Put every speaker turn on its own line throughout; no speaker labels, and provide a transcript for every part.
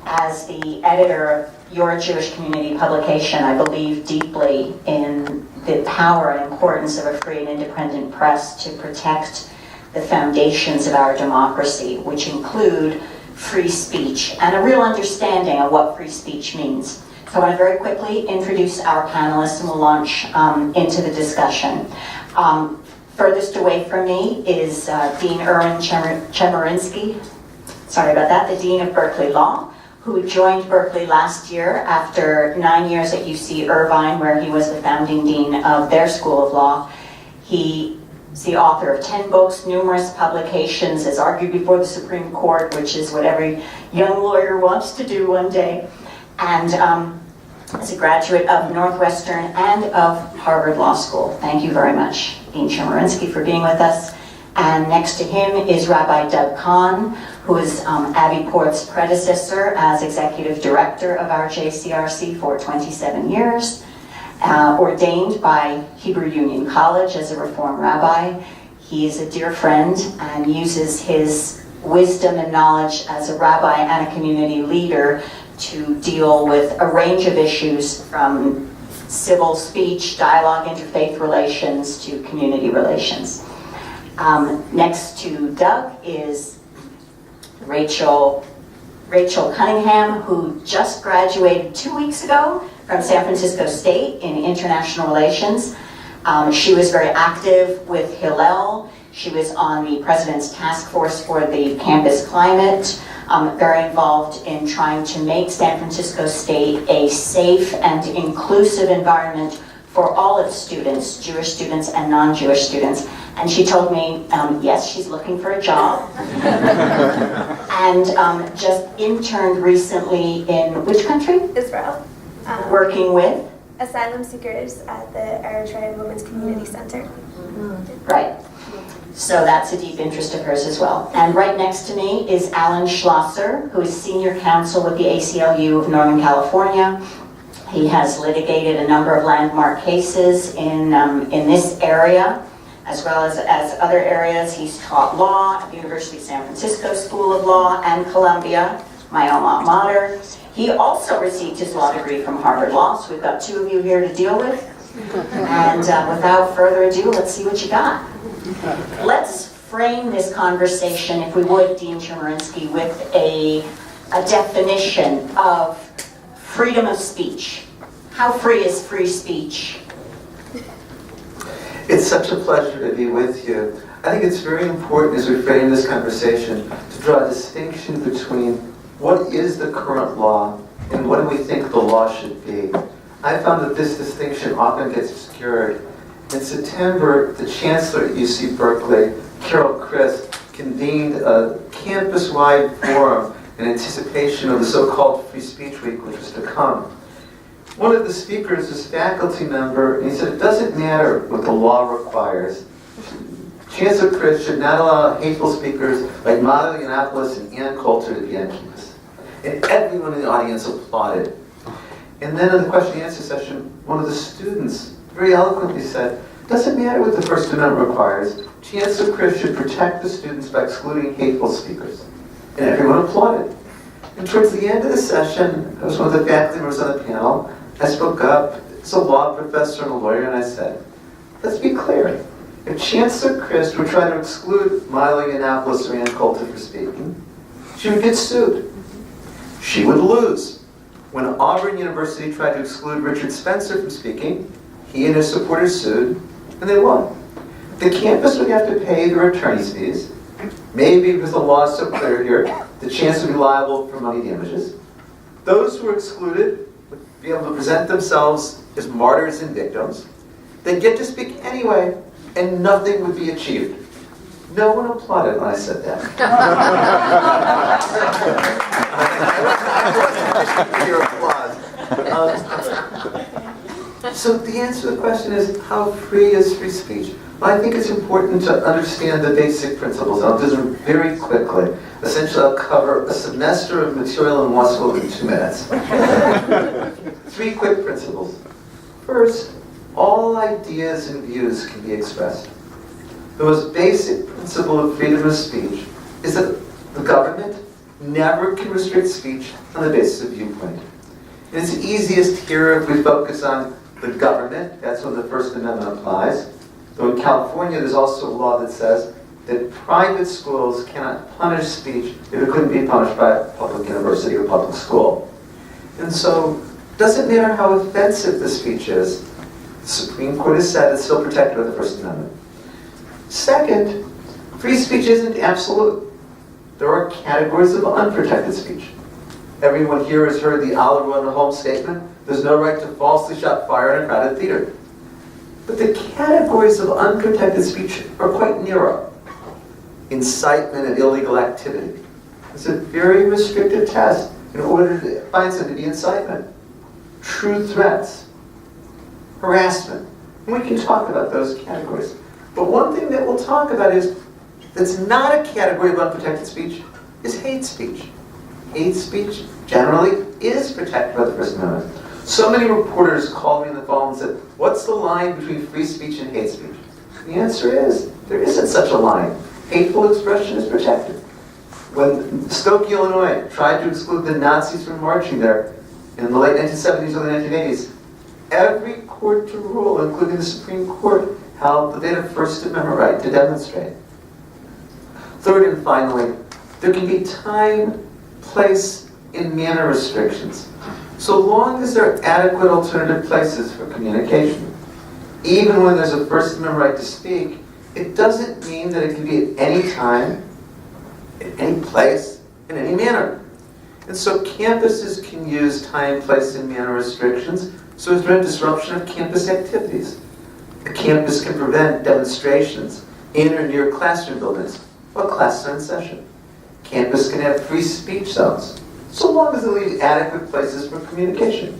As the editor of your Jewish community publication, I believe deeply in the power and importance of a free and independent press to protect the foundations of our democracy, which include free speech and a real understanding of what free speech means. So I want to very quickly introduce our panelists and we'll launch into the discussion. Furthest away from me is Dean Erwin Chemerinsky, sorry about that, the Dean of Berkeley Law, who joined Berkeley last year after 9 years at UC Irvine, where he was the founding dean of their School of Law. He is the author of 10 books, numerous publications, has argued before the Supreme Court, which is what every young lawyer wants to do one day, and is a graduate of Northwestern and of Harvard Law School. Thank you very much, Dean Chemerinsky, for being with us. And next to him is Rabbi Doug Kahn, who is Abbey Port's predecessor as executive director of our JCRC for 27 years, ordained by Hebrew Union College as a Reform rabbi. He is a dear friend and uses his wisdom and knowledge as a rabbi and a community leader to deal with a range of issues from civil speech, dialogue, interfaith relations to community relations. Next to Doug is Rachael Cunningham, who just graduated 2 weeks ago from San Francisco State in international relations. She was very active with Hillel. She was on the president's task force for the campus climate, very involved in trying to make San Francisco State a safe and inclusive environment for all its students, Jewish students and non-Jewish students. And she told me, yes, she's looking for a job. And just interned recently in which country?
Israel.
Working with?
Asylum seekers at the Eritrean Women's Community Center.
Right. So that's a deep interest of hers as well. And right next to me is Alan Schlosser, who is senior counsel with the ACLU of Northern California. He has litigated a number of landmark cases in this area, as well as other areas. He's taught law at the University of San Francisco School of Law and Columbia, my alma mater. He also received his law degree from Harvard Law, so we've got two of you here to deal with. And without further ado, let's see what you got. Let's frame this conversation, if we would, Dean Chemerinsky, with a definition of freedom of speech. How free is free speech?
It's such a pleasure to be with you. I think it's very important as we frame this conversation to draw a distinction between what is the current law and what do we think the law should be. I found that this distinction often gets obscured. In September, the chancellor at UC Berkeley, Carol Christ, convened a campus-wide forum in anticipation of the so-called Free Speech Week, which was to come. One of the speakers was a faculty member, and he said, it doesn't matter what the law requires. Chancellor Christ should not allow hateful speakers like Mata Yiannopoulos and Ann Coulter to be on campus. And everyone in the audience applauded. And then in the question and answer session, one of the students very eloquently said, doesn't matter what the First Amendment requires, Chancellor Christ should protect the students by excluding hateful speakers. And everyone applauded. And towards the end of the session, I was one of the faculty members on the panel. I spoke up as a law professor and a lawyer, and I said, let's be clear. If Chancellor Christ were trying to exclude Milo Yiannopoulos or Ann Coulter for speaking, she would get sued. She would lose. When Auburn University tried to exclude Richard Spencer from speaking, he and his supporters sued, and they won. The campus would have to pay their attorney's fees. Maybe because the law is so clear here, the chance would be liable for money damages. Those who were excluded would be able to present themselves as martyrs and victims. They'd get to speak anyway, and nothing would be achieved. No one applauded when I said that. Your applause. So the answer to the question is, how free is free speech? Well, I think it's important to understand the basic principles. I'll do them very quickly. Essentially, I'll cover a semester of material in law school in 2 minutes. 3 quick principles. First, all ideas and views can be expressed. The most basic principle of freedom of speech is that the government never can restrict speech on the basis of viewpoint. And it's easiest here if we focus on the government. That's when the First Amendment applies. Though in California, there's also a law that says that private schools cannot punish speech if it couldn't be punished by a public university or public school. And so, it doesn't matter how offensive the speech is, the Supreme Court has said it's still protected by the First Amendment. Second, free speech isn't absolute. There are categories of unprotected speech. Everyone here has heard the Oliver Wendell Holmes statement, there's no right to falsely shout fire in a crowded theater. But the categories of unprotected speech are quite narrow. Incitement and illegal activity. It's a very restricted test in order to find something to be incitement. True threats. Harassment. And we can talk about those categories. But one thing that we'll talk about is that's not a category of unprotected speech is hate speech. Hate speech generally is protected by the First Amendment. So many reporters called me in the phone and said, what's the line between free speech and hate speech? The answer is, there isn't such a line. Hateful expression is protected. When Skokie, Illinois tried to exclude the Nazis from marching there in the late 1970s, early 1980s, every court to rule, including the Supreme Court, held that they had a First Amendment right to demonstrate. Third and finally, there can be time, place, and manner restrictions, so long as there are adequate alternative places for communication. Even when there's a First Amendment right to speak, it doesn't mean that it can be at any time, in any place, in any manner. And so campuses can use time, place, and manner restrictions so as to prevent disruption of campus activities. A campus can prevent demonstrations in or near classroom buildings while classes are in session. Campus can have free speech zones, so long as they leave adequate places for communication.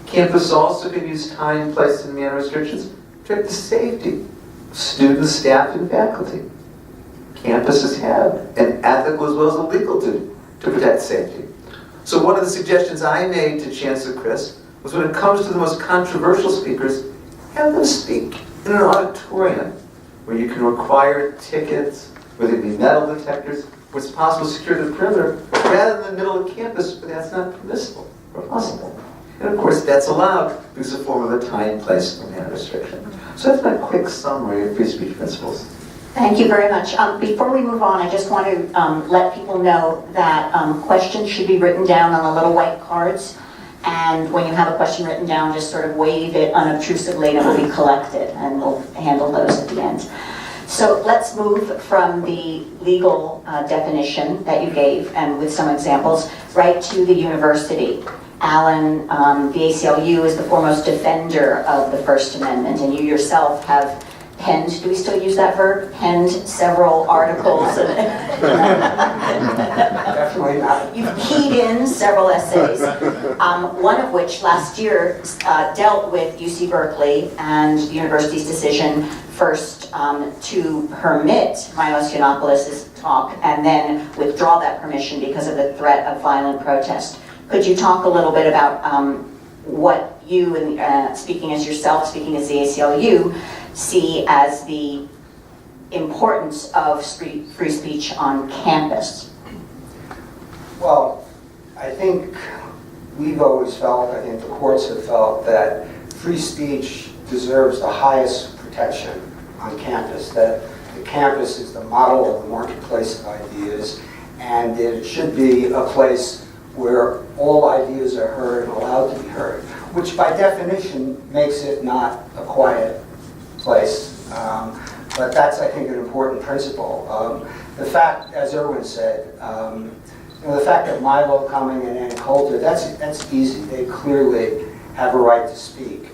Campus also can use time, place, and manner restrictions to protect the safety of students, staff, and faculty. Campuses have an ethical as well as a legal duty to protect safety. So one of the suggestions I made to Chancellor Christ was when it comes to the most controversial speakers, have them speak in an auditorium where you can require tickets, where there be metal detectors, where it's possible to secure the perimeter, rather than the middle of campus where that's not permissible or possible. And of course, that's allowed because it's a form of a time, place, and manner restriction. So that's my quick summary of free speech principles.
Thank you very much. Before we move on, I just want to let people know that questions should be written down on the little white cards. And when you have a question written down, just sort of wave it unobtrusively and it will be collected, and we'll handle those at the end. So let's move from the legal definition that you gave, and with some examples, right to the university. Alan, the ACLU is the foremost defender of the First Amendment, and you yourself have penned, do we still use that verb? Penned several articles.
Definitely not.
You've keyed in several essays, one of which last year dealt with UC Berkeley and the university's decision first to permit Milos Yiannopoulos' talk and then withdraw that permission because of the threat of violent protest. Could you talk a little bit about what you, and speaking as yourself, speaking as the ACLU, see as the importance of free speech on campus?
Well, I think we've always felt, I think the courts have felt, that free speech deserves the highest protection on campus, that the campus is the model of the marketplace of ideas, and it should be a place where all ideas are heard and allowed to be heard, which by definition makes it not a quiet place. But that's, I think, an important principle. The fact, as Erwin said, the fact that Milo coming and Ann Coulter, that's easy. They clearly have a right to speak.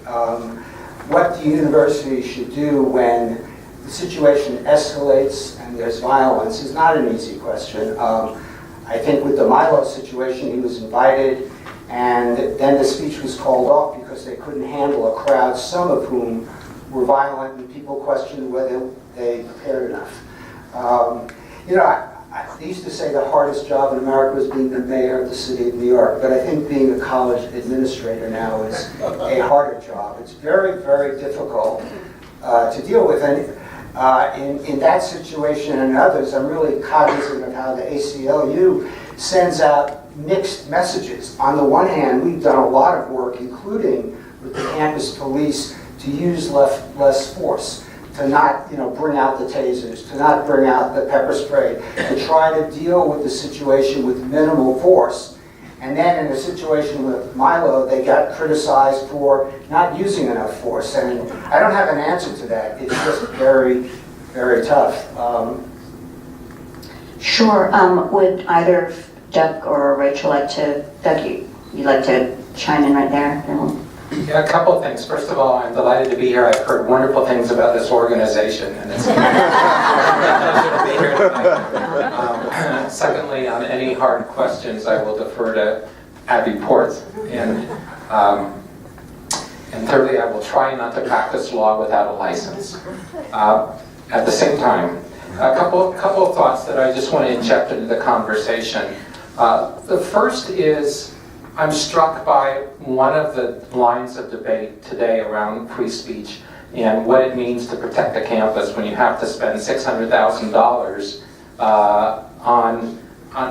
What the university should do when the situation escalates and there's violence is not an easy question. I think with the Milo situation, he was invited, and then the speech was called off because they couldn't handle a crowd, some of whom were violent, and people questioned whether they prepared enough. I used to say the hardest job in America was being the mayor of the city of New York, but I think being a college administrator now is a harder job. It's very, very difficult to deal with. And in that situation and others, I'm really cognizant of how the ACLU sends out mixed messages. On the one hand, we've done a lot of work, including with the campus police, to use less force, to not bring out the tasers, to not bring out the pepper spray, to try to deal with the situation with minimal force. And then in a situation with Milo, they got criticized for not using enough force. And I don't have an answer to that. It's just very, very tough.
Sure. Would either Doug or Rachel like to, Doug, you'd like to chime in right there?
Yeah, a couple of things. First of all, I'm delighted to be here. I've heard wonderful things about this organization, and it's a pleasure to be here tonight. Secondly, on any hard questions, I will defer to Abby Porth. And thirdly, I will try not to practice law without a license. At the same time, a couple of thoughts that I just want to inject into the conversation. The first is, I'm struck by one of the lines of debate today around free speech and what it means to protect the campus when you have to spend $600,000 on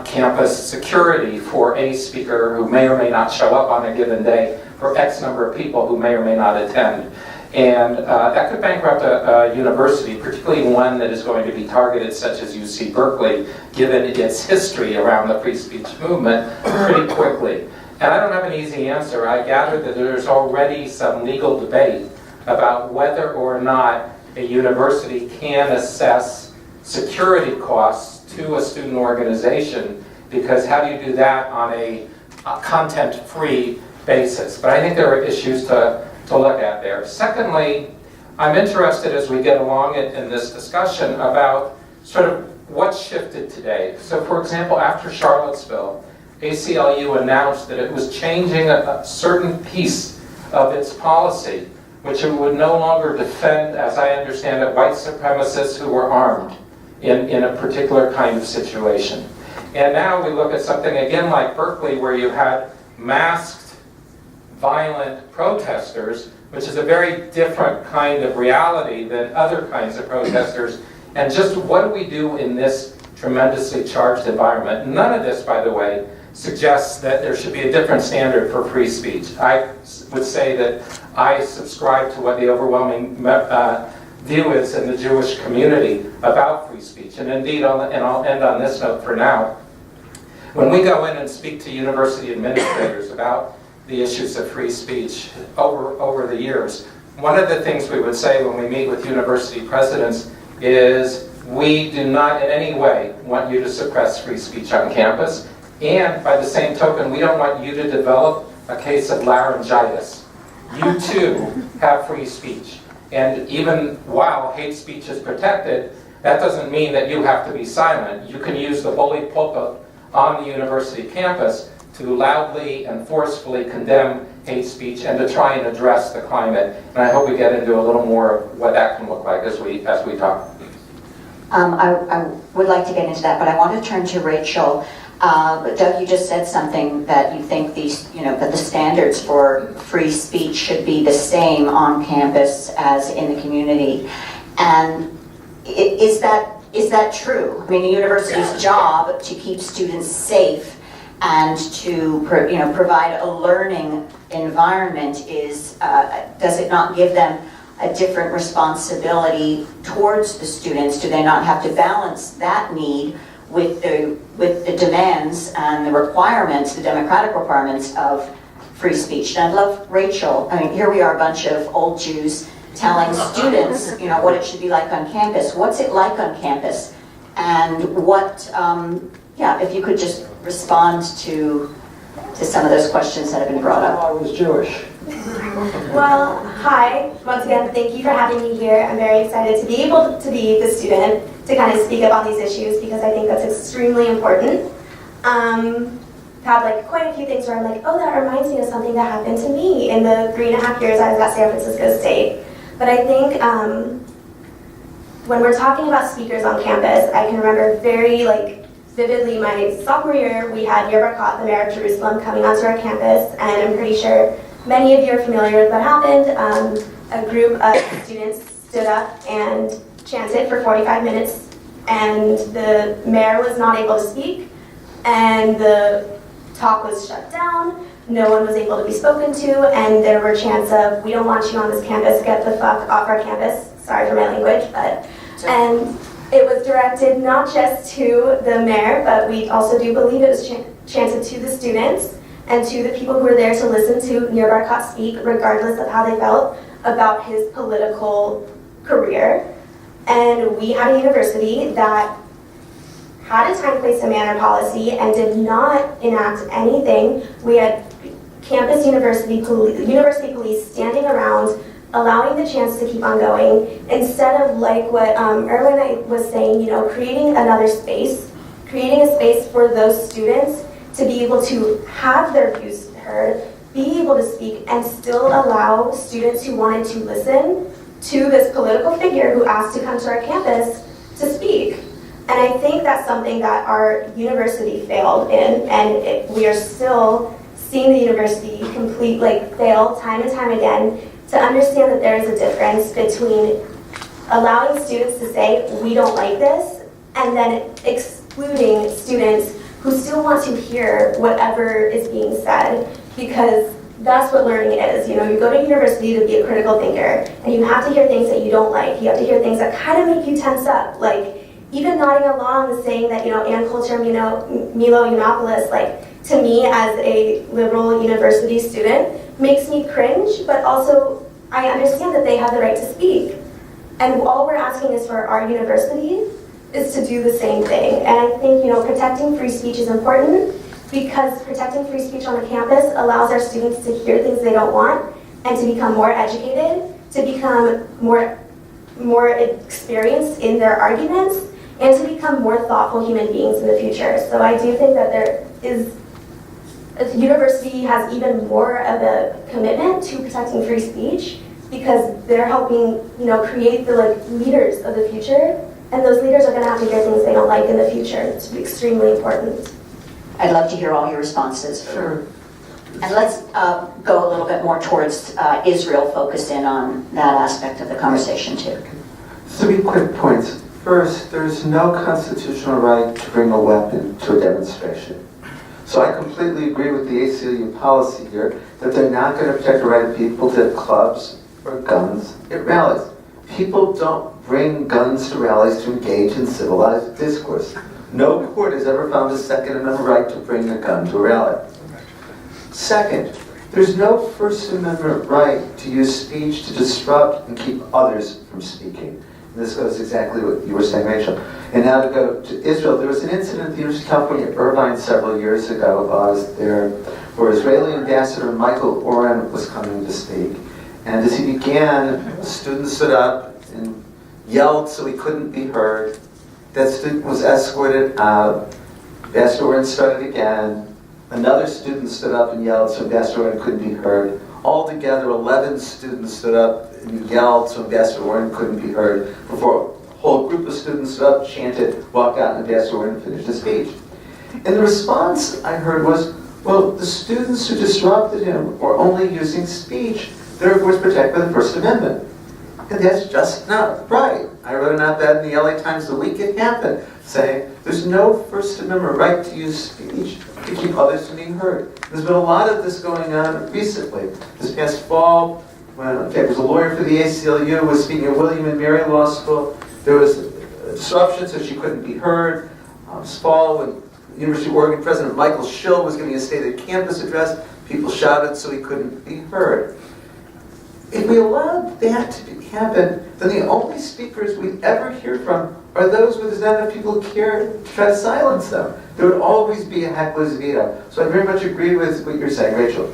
campus security for a speaker who may or may not show up on a given day, for X number of people who may or may not attend. And that could bankrupt a university, particularly one that is going to be targeted, such as UC Berkeley, given its history around the free speech movement, pretty quickly. And I don't have an easy answer. I gather that there's already some legal debate about whether or not a university can assess security costs to a student organization, because how do you do that on a content-free basis? But I think there are issues to look at there. Secondly, I'm interested as we get along in this discussion about sort of what shifted today. So for example, after Charlottesville, ACLU announced that it was changing a certain piece of its policy, which it would no longer defend, as I understand it, white supremacists who were armed in a particular kind of situation. And now we look at something again like Berkeley, where you had masked, violent protesters, which is a very different kind of reality than other kinds of protesters. And just what do we do in this tremendously charged environment? None of this, by the way, suggests that there should be a different standard for free speech. I would say that I subscribe to what the overwhelming view is in the Jewish community about free speech. And indeed, and I'll end on this note for now, when we go in and speak to university administrators about the issues of free speech over the years, one of the things we would say when we meet with university presidents is, we do not in any way want you to suppress free speech on campus. And by the same token, we don't want you to develop a case of laryngitis. You too have free speech. And even while hate speech is protected, that doesn't mean that you have to be silent. You can use the bully pulpit on the university campus to loudly and forcefully condemn hate speech and to try and address the climate. And I hope we get into a little more of what that can look like as we talk.
I would like to get into that, but I want to turn to Rachel. But Doug, you just said something that you think that the standards for free speech should be the same on campus as in the community. And is that true? I mean, the university's job to keep students safe and to provide a learning environment does it not give them a different responsibility towards the students? Do they not have to balance that need with the demands and the requirements, the democratic requirements of free speech? And I'd love Rachel. I mean, here we are, a bunch of old Jews telling students, what it should be like on campus. What's it like on campus? And what, if you could just respond to some of those questions that have been brought up.
I was Jewish.
Well, hi. Once again, thank you for having me here. I'm very excited to be able to be the student to kind of speak up on these issues, because I think that's extremely important. Had quite a few things where I'm like, oh, that reminds me of something that happened to me in the 3.5 years I was at San Francisco State. But I think when we're talking about speakers on campus, I can remember very vividly my sophomore year, we had Boycott, the mayor of Jerusalem, coming onto our campus, and I'm pretty sure many of you are familiar with what happened. A group of students stood up and chanted for 45 minutes, and the mayor was not able to speak. and the talk was shut down. No one was able to be spoken to, and there were chants of, "We don't want you on this campus, get the fuck off our campus." Sorry for my language, but, and it was directed not just to the mayor, but we also do believe it was chanted to the students and to the people who were there to listen to Nir Barkat speak, regardless of how they felt about his political career. And we had a university that had a time, place, and manner policy and did not enact anything. We had campus university police standing around, allowing the chants to keep on going, instead of like what Erwin was saying, creating another space, creating a space for those students to be able to have their views heard, be able to speak, and still allow students who wanted to listen to this political figure who asked to come to our campus to speak. And I think that's something that our university failed in, and we are still seeing the university fail time and time again to understand that there is a difference between allowing students to say, "We don't like this," and then excluding students who still want to hear whatever is being said, because that's what learning is. You go to university to be a critical thinker, and you have to hear things that you don't like. You have to hear things that kind of make you tense up, like even nodding along and saying that, Ann Coulter, Milo Yiannopoulos, to me as a liberal university student, makes me cringe, but also I understand that they have the right to speak. And all we're asking is for our university is to do the same thing. And I think, protecting free speech is important, because protecting free speech on the campus allows our students to hear things they don't want and to become more educated, to become more experienced in their arguments, and to become more thoughtful human beings in the future. So I do think that the university has even more of a commitment to protecting free speech, because they're helping, create the leaders of the future, and those leaders are going to have to hear things they don't like in the future. It's extremely important.
I'd love to hear all your responses.
Sure.
And let's go a little bit more towards Israel, focused in on that aspect of the conversation too.
3 quick points. First, there's no constitutional right to bring a weapon to a demonstration. So I completely agree with the ACLU policy here that they're not going to protect the right of people to have clubs or guns at rallies. People don't bring guns to rallies to engage in civilized discourse. No court has ever found a Second Amendment right to bring a gun to a rally. Second, there's no First Amendment right to use speech to disrupt and keep others from speaking. And this goes exactly what you were saying, Rachel. And now to go to Israel, there was an incident at the University of California at Irvine several years ago while I was there, where Israeli Ambassador Michael Oren was coming to speak. And as he began, a student stood up and yelled so he couldn't be heard. That student was escorted out. Ambassador Oren started again. Another student stood up and yelled so Ambassador Oren couldn't be heard. Altogether, 11 students stood up and yelled so Ambassador Oren couldn't be heard before a whole group of students stood up, chanted, walked out, and Ambassador Oren finished his speech. And the response I heard was, well, the students who disrupted him were only using speech. They're, of course, protected by the First Amendment. And that's just not right. I wrote an op-ed in the LA Times the week it happened, saying there's no First Amendment right to use speech to keep others from being heard. There's been a lot of this going on recently. This past fall, when in fact, there was a lawyer for the ACLU was speaking at William and Mary Law School. There was a disruption, so she couldn't be heard. This fall, when University of Oregon President Michael Schill was giving a state of campus address, people shouted so he couldn't be heard. If we allowed that to happen, then the only speakers we'd ever hear from are those where there's not enough people who care to try to silence them. There would always be a heckler's veto. So I very much agree with what you're saying, Rachel.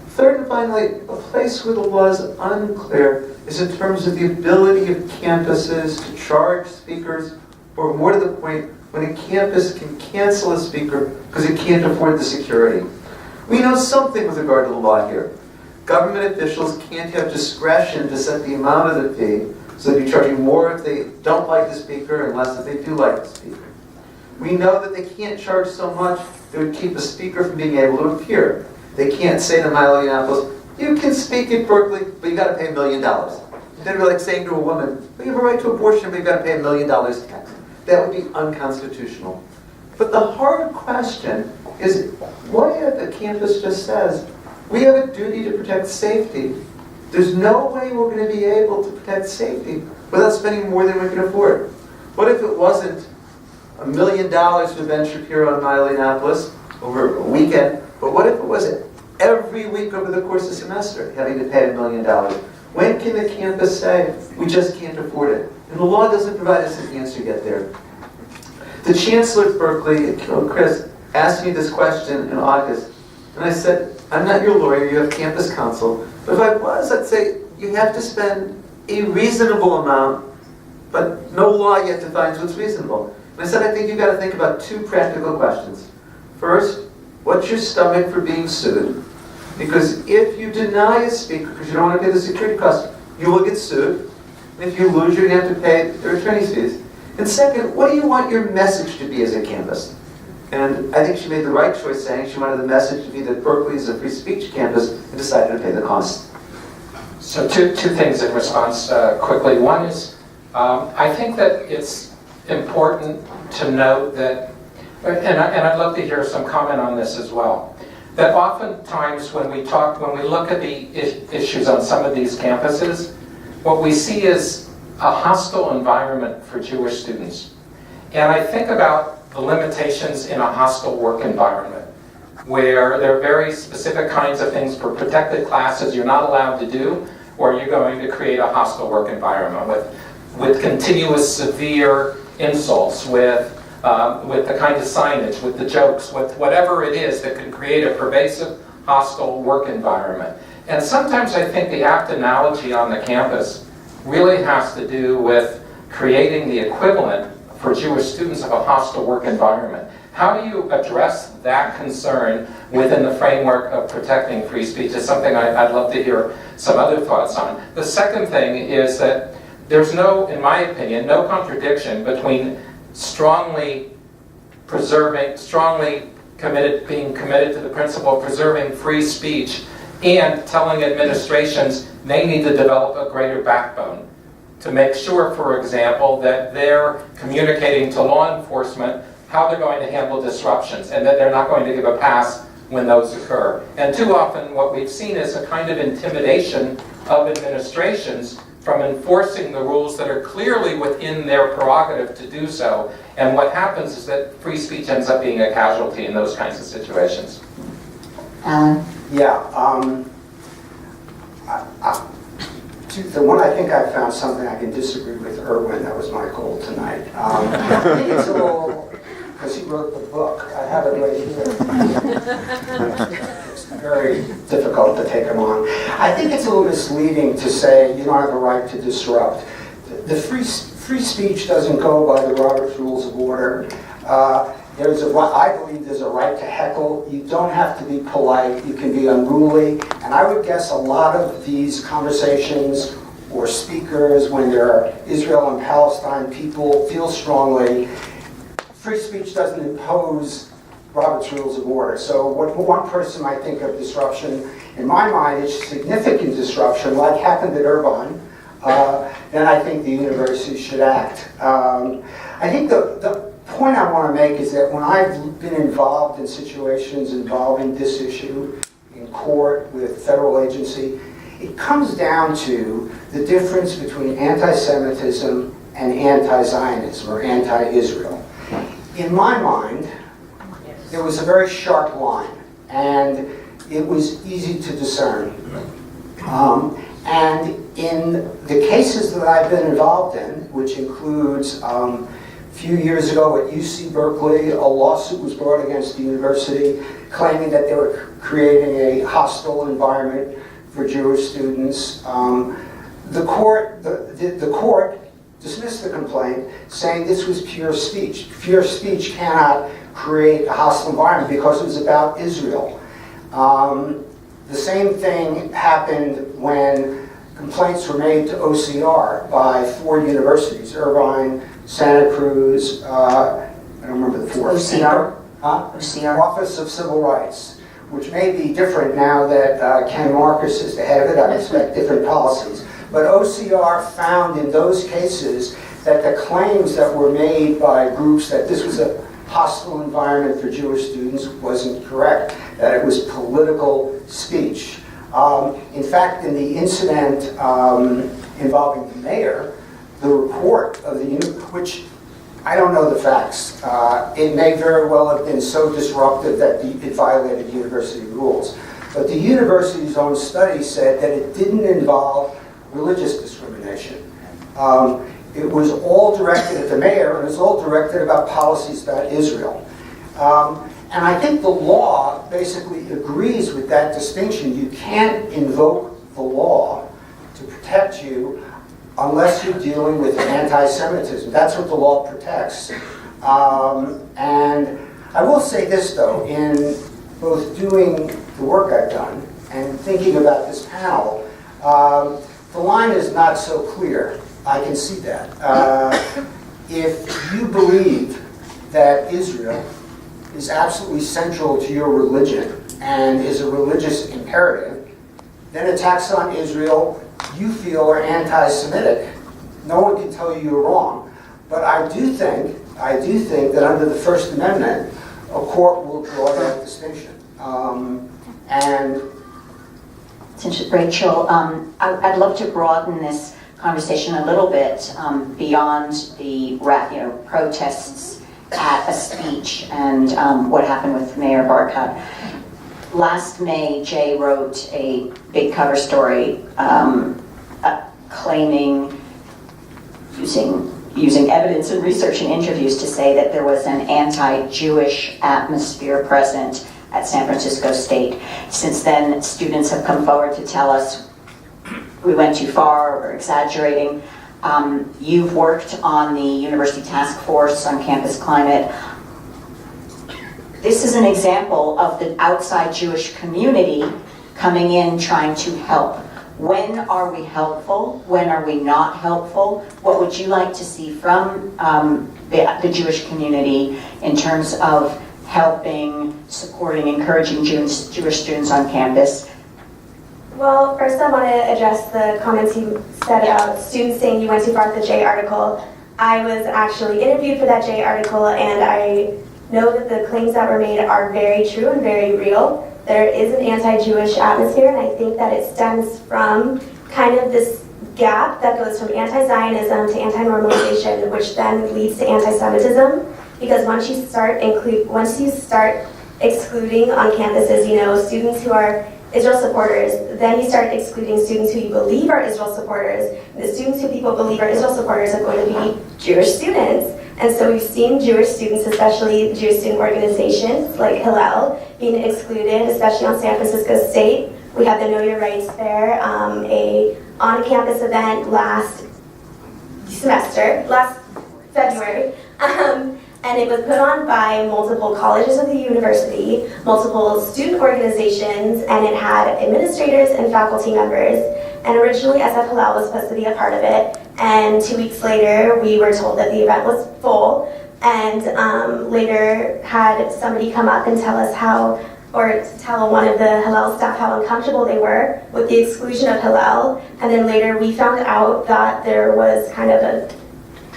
Third and finally, a place where the law is unclear is in terms of the ability of campuses to charge speakers, or more to the point, when a campus can cancel a speaker because it can't afford the security. We know something with regard to the law here. Government officials can't have discretion to set the amount of the fee, so they'd be charging more if they don't like the speaker and less if they do like the speaker. We know that they can't charge so much that would keep a speaker from being able to appear. They can't say to Milo Yiannopoulos, you can speak at Berkeley, but you got to pay $1 million. That'd be like saying to a woman, well, you have a right to abortion, but you got to pay $1 million tax. That would be unconstitutional. But the hard question is, what if the campus just says, we have a duty to protect safety. There's no way we're going to be able to protect safety without spending more than we can afford. What if it wasn't $1 million for Ben Shapiro and Milo Yiannopoulos over a weekend, but what if it was every week over the course of the semester having to pay $1 million? When can the campus say, we just can't afford it? And the law doesn't provide us an answer yet there. The chancellor at Berkeley, Chris, asked me this question in August, and I said, I'm not your lawyer, you have campus counsel, but if I was, I'd say you have to spend a reasonable amount, but no law yet defines what's reasonable. And I said, I think you've got to think about two practical questions. First, what's your stomach for being sued? Because if you deny a speaker because you don't want to pay the security costs, you will get sued. And if you lose, you're going to have to pay their attorney's fees. And second, what do you want your message to be as a campus? And I think she made the right choice saying she wanted the message to be that Berkeley is a free speech campus and decided to pay the cost.
So two things in response quickly. One is, I think that it's important to note that, and I'd love to hear some comment on this as well, that oftentimes when we look at the issues on some of these campuses, what we see is a hostile environment for Jewish students. And I think about the limitations in a hostile work environment, where there are very specific kinds of things for protected classes you're not allowed to do, or you're going to create a hostile work environment with continuous severe insults, with the kind of signage, with the jokes, with whatever it is that can create a pervasive hostile work environment. And sometimes I think the apt analogy on the campus really has to do with creating the equivalent for Jewish students of a hostile work environment. How do you address that concern within the framework of protecting free speech is something I'd love to hear some other thoughts on. The second thing is that there's no, in my opinion, no contradiction between being committed to the principle of preserving free speech and telling administrations they need to develop a greater backbone to make sure, for example, that they're communicating to law enforcement how they're going to handle disruptions and that they're not going to give a pass when those occur. And too often what we've seen is a kind of intimidation of administrations from enforcing the rules that are clearly within their prerogative to do so. And what happens is that free speech ends up being a casualty in those kinds of situations.
Alan?
Yeah. The one I think I found something I can disagree with Erwin. That was my goal tonight. I think it's a little, because he wrote the book. I have it right here. It's very difficult to take him on. I think it's a little misleading to say you don't have the right to disrupt. The free speech doesn't go by the Robert's Rules of Order. I believe there's a right to heckle. You don't have to be polite. You can be unruly. And I would guess a lot of these conversations or speakers, when there are Israel and Palestine people feel strongly, free speech doesn't impose Robert's Rules of Order. So what one person might think of disruption, in my mind, is significant disruption, like happened at Irvine, then I think the university should act. I think the point I want to make is that when I've been involved in situations involving this issue in court with federal agency, it comes down to the difference between anti-Semitism and anti-Zionism or anti-Israel. In my mind, there was a very sharp line, and it was easy to discern. And in the cases that I've been involved in, which includes a few years ago at UC Berkeley, a lawsuit was brought against the university claiming that they were creating a hostile environment for Jewish students. The court dismissed the complaint, saying this was pure speech. Pure speech cannot create a hostile environment because it was about Israel. The same thing happened when complaints were made to OCR by 4 universities, Irvine, Santa Cruz, I don't remember the fourth.
OCR?
Huh?
OCR.
Office of Civil Rights, which may be different now that Ken Marcus is the head of it. I expect different policies. But OCR found in those cases that the claims that were made by groups that this was a hostile environment for Jewish students wasn't correct, that it was political speech. In fact, in the incident involving the mayor, the report of which I don't know the facts, it may very well have been so disruptive that it violated university rules. But the university's own study said that it didn't involve religious discrimination. It was all directed at the mayor, and it was all directed about policies about Israel. And I think the law basically agrees with that distinction. You can't invoke the law to protect you unless you're dealing with anti-Semitism. That's what the law protects. And I will say this, though, in both doing the work I've done and thinking about this panel, the line is not so clear. I can see that. If you believe that Israel is absolutely central to your religion and is a religious imperative, then attacks on Israel you feel are anti-Semitic. No one can tell you you're wrong. But I do think that under the First Amendment, a court will draw that distinction. And
Rachael, I'd love to broaden this conversation a little bit beyond the protests at a speech and what happened with Mayor Boycott. Last May, Jay wrote a big cover story claiming, using evidence and research and interviews to say that there was an anti-Jewish atmosphere present at San Francisco State. Since then, students have come forward to tell us we went too far, we're exaggerating. You've worked on the University Task Force on Campus Climate. This is an example of the outside Jewish community coming in trying to help. When are we helpful? When are we not helpful? What would you like to see from the Jewish community in terms of helping, supporting, encouraging Jewish students on campus?
Well, first I want to address the comments you said about students saying you went too far with the J article. I was actually interviewed for that J article, and I know that the claims that were made are very true and very real. There is an anti-Jewish atmosphere, and I think that it stems from kind of this gap that goes from anti-Zionism to anti-normalization, which then leads to anti-Semitism. Because once you start excluding on campuses, students who are Israel supporters, then you start excluding students who you believe are Israel supporters. The students who people believe are Israel supporters are going to be Jewish students. And so we've seen Jewish students, especially the Jewish student organizations like Hillel, being excluded, especially on San Francisco State. We had the Know Your Rights Fair, a on-campus event last February. And it was put on by multiple colleges of the university, multiple student organizations, and it had administrators and faculty members. And originally, SF Hillel was supposed to be a part of it. And 2 weeks later, we were told that the event was full. And later had somebody come up and tell us tell one of the Hillel staff how uncomfortable they were with the exclusion of Hillel. And then later, we found out that there was kind of a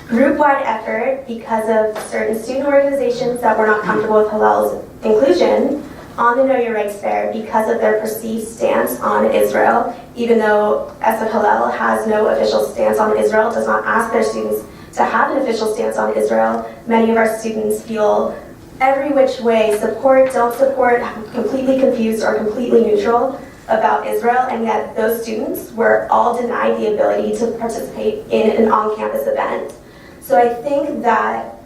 group-wide effort because of certain student organizations that were not comfortable with Hillel's inclusion on the Know Your Rights Fair because of their perceived stance on Israel. Even though SF Hillel has no official stance on Israel, does not ask their students to have an official stance on Israel, many of our students feel every which way, support, don't support, completely confused or completely neutral about Israel, and yet those students were all denied the ability to participate in an on-campus event. So I think that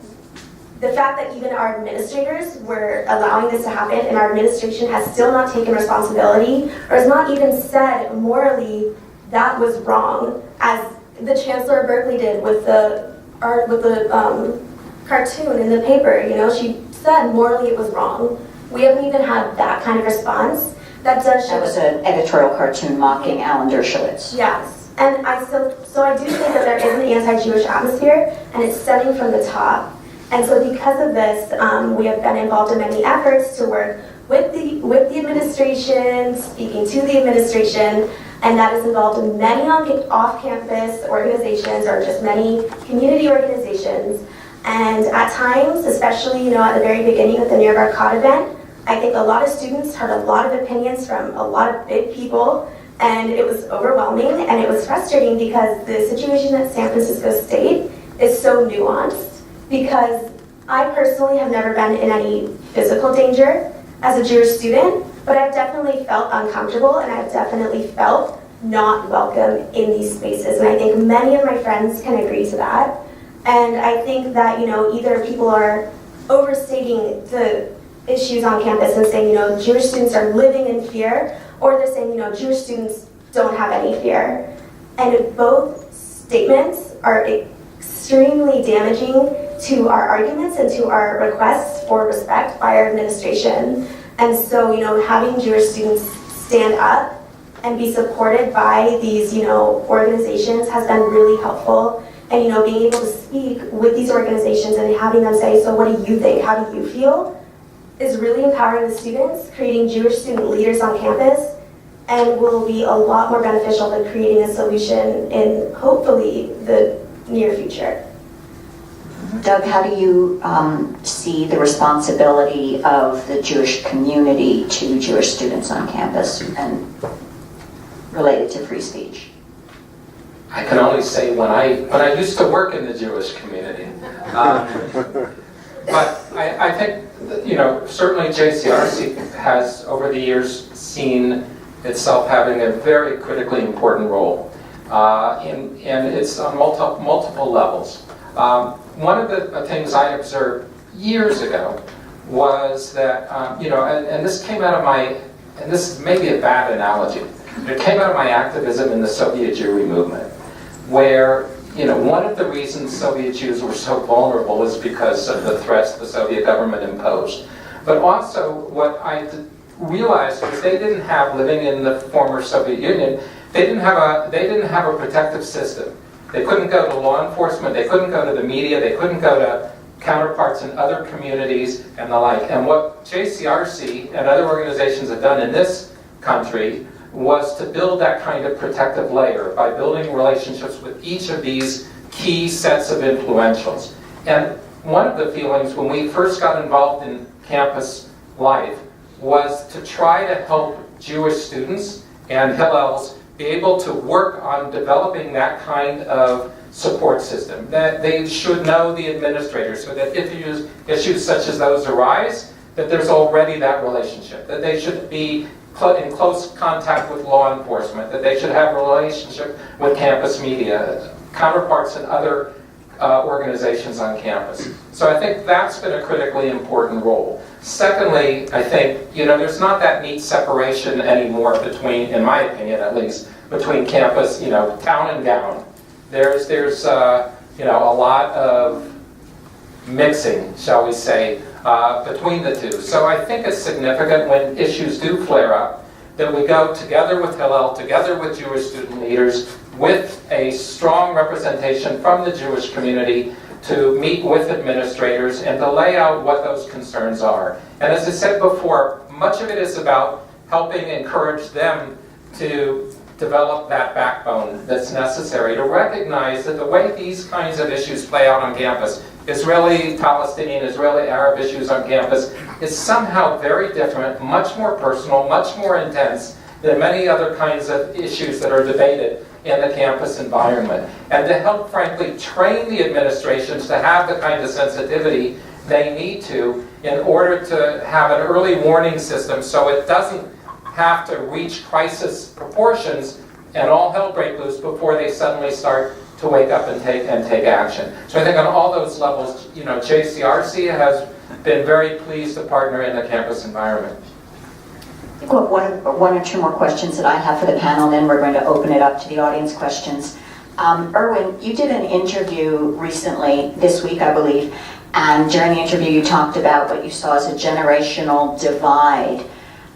the fact that even our administrators were allowing this to happen and our administration has still not taken responsibility or has not even said morally that was wrong, as the Chancellor of Berkeley did with the cartoon in the paper. She said morally it was wrong. We haven't even had that kind of response. That was
an editorial cartoon mocking Alan Dershowitz.
Yes. And I do think that there is an anti-Jewish atmosphere, and it's stemming from the top. And so because of this, we have been involved in many efforts to work with the administration, speaking to the administration, and that is involved in many off-campus organizations or just many community organizations. And at times, especially at the very beginning with the near Boycott event, I think a lot of students heard a lot of opinions from a lot of big people, and it was overwhelming and it was frustrating because the situation at San Francisco State is so nuanced, because I personally have never been in any physical danger as a Jewish student, but I've definitely felt uncomfortable and I've definitely felt not welcome in these spaces. And I think many of my friends can agree to that. And I think that, either people are overstating the issues on campus and saying, Jewish students are living in fear, or they're saying, Jewish students don't have any fear. And both statements are extremely damaging to our arguments and to our requests for respect by our administration. And so, having Jewish students stand up and be supported by these, organizations has been really helpful. And, being able to speak with these organizations and having them say, so what do you think? How do you feel? Is really empowering the students, creating Jewish student leaders on campus, and will be a lot more beneficial than creating a solution in, hopefully, the near future.
Doug, how do you see the responsibility of the Jewish community to Jewish students on campus and related to free speech?
I can only say when I used to work in the Jewish community. But I think, certainly JCRC has, over the years, seen itself having a very critically important role. And it's on multiple levels. One of the things I observed years ago was that, and this came out of and this may be a bad analogy, it came out of my activism in the Soviet Jewry movement, where one of the reasons Soviet Jews were so vulnerable was because of the threats the Soviet government imposed. But also what I realized was they didn't have, living in the former Soviet Union, they didn't have a protective system. They couldn't go to law enforcement, they couldn't go to the media, they couldn't go to counterparts in other communities and the like. And what JCRC and other organizations have done in this country was to build that kind of protective layer by building relationships with each of these key sets of influentials. And one of the feelings when we first got involved in campus life was to try to help Jewish students and Hillels be able to work on developing that kind of support system, that they should know the administrators, so that if issues such as those arise, that there's already that relationship, that they should be in close contact with law enforcement, that they should have a relationship with campus media, counterparts in other organizations on campus. So I think that's been a critically important role. Secondly, I think, there's not that neat separation anymore between, in my opinion at least, between campus, town and gown. There's a lot of mixing, shall we say, between the two. So I think it's significant when issues do flare up that we go together with Hillel, together with Jewish student leaders, with a strong representation from the Jewish community to meet with administrators and to lay out what those concerns are. And as I said before, much of it is about helping encourage them to develop that backbone that's necessary to recognize that the way these kinds of issues play out on campus, Israeli-Palestinian, Israeli-Arab issues on campus, is somehow very different, much more personal, much more intense than many other kinds of issues that are debated in the campus environment. And to help, frankly, train the administrations to have the kind of sensitivity they need to in order to have an early warning system so it doesn't have to reach crisis proportions and all hell break loose before they suddenly start to wake up and take action. So I think on all those levels, JCRC has been very pleased to partner in the campus environment.
I think we'll have one or two more questions that I have for the panel, then we're going to open it up to the audience questions. Erwin, you did an interview recently, this week I believe, and during the interview you talked about what you saw as a generational divide